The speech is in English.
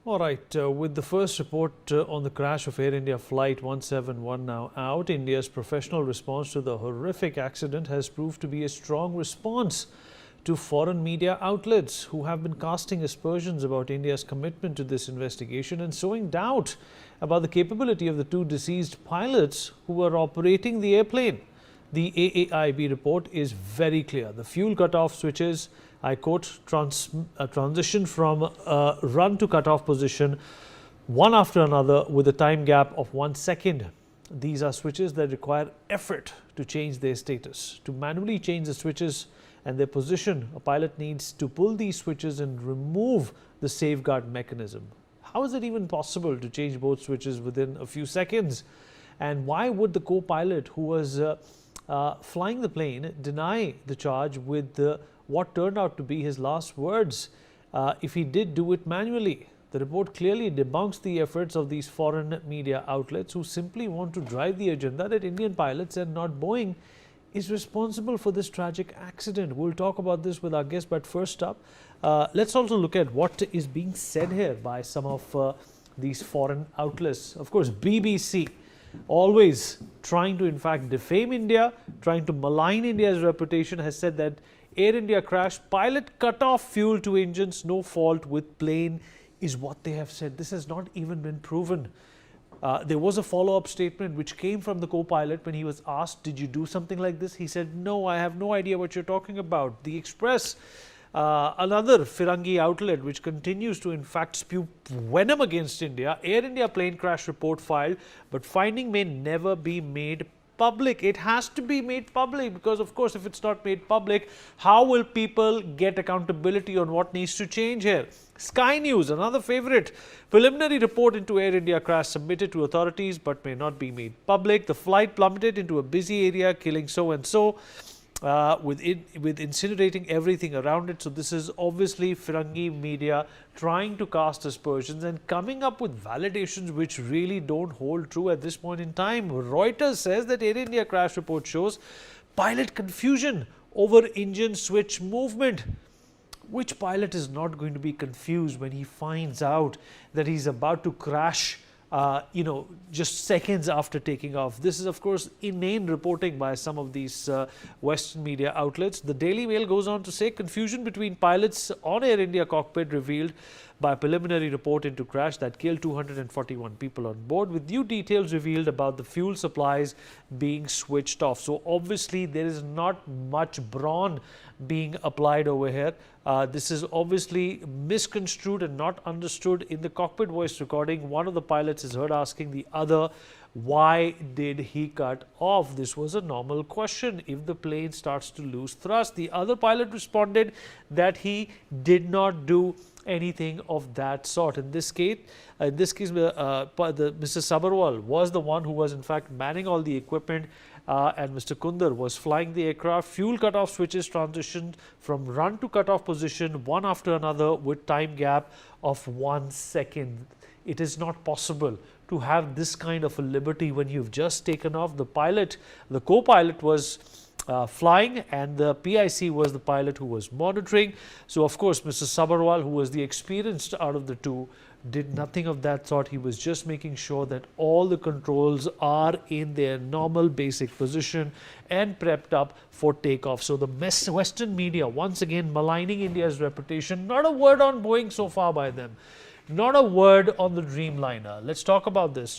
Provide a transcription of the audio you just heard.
All right, with the first report on the crash of Air India Flight 171 now out, India's professional response to the horrific accident has proved to be a strong response to foreign media outlets who have been casting aspersions about India's commitment to this investigation and sowing doubt about the capability of the two deceased pilots who were operating the airplane. The AAIB report is very clear. The fuel cutoff switches, I quote, transition from run to cutoff position one after another with a time gap of 1 second. These are switches that require effort to change their status. To manually change the switches and their position, a pilot needs to pull these switches and remove the safeguard mechanism. How is it even possible to change both switches within a few seconds? And why would the co-pilot who was flying the plane deny the charge with what turned out to be his last words if he did do it manually? The report clearly debunks the efforts of these foreign media outlets who simply want to drive the agenda that Indian pilots and not Boeing is responsible for this tragic accident. We'll talk about this with our guest, but first up, let's also look at what is being said here by some of these foreign outlets. Of course, BBC, always trying to in fact defame India, trying to malign India's reputation, has said that Air India crash, pilot cut off fuel to engines, no fault with plane, is what they have said. This has not even been proven. There was a follow-up statement which came from the co-pilot when he was asked, did you do something like this? He said, no, I have no idea what you're talking about. The Express, another Firangi outlet which continues to in fact spew venom against India. Air India plane crash report filed, but finding may never be made public. It has to be made public because, of course, if it's not made public, how will people get accountability on what needs to change here? Sky News, another favorite. Preliminary report into Air India crash submitted to authorities but may not be made public. The flight plummeted into a busy area, killing so-and-so. With incinerating everything around it. So this is obviously Firangi media trying to cast aspersions and coming up with validations which really don't hold true at this point in time. Reuters says that Air India crash report shows pilot confusion over engine switch movement. Which pilot is not going to be confused when he finds out that he's about to crash just seconds after taking off? This is, of course, inane reporting by some of these Western media outlets. The Daily Mail goes on to say confusion between pilots on Air India cockpit revealed by a preliminary report into crash that killed 241 people on board, with new details revealed about the fuel supplies being switched off. So obviously there is not much brawn being applied over here. This is obviously misconstrued and not understood. In the cockpit voice recording, one of the pilots is heard asking the other, why did he cut off? This was a normal question. If the plane starts to lose thrust, the other pilot responded that he did not do anything of that sort. In this case, Mr. Sabharwal was the one who was in fact manning all the equipment, and Mr. Kundar was flying the aircraft. Fuel cutoff switches transitioned from run to cutoff position one after another with time gap of 1 second. It is not possible to have this kind of a liberty when you've just taken off. The pilot, the co-pilot was flying and the PIC was the pilot who was monitoring. So of course Mr. Sabharwal, who was the experienced out of the two, did nothing of that sort. He was just making sure that all the controls are in their normal basic position and prepped up for takeoff. So the Western media once again maligning India's reputation. Not a word on Boeing so far by them. Not a word on the Dreamliner. Let's talk about this.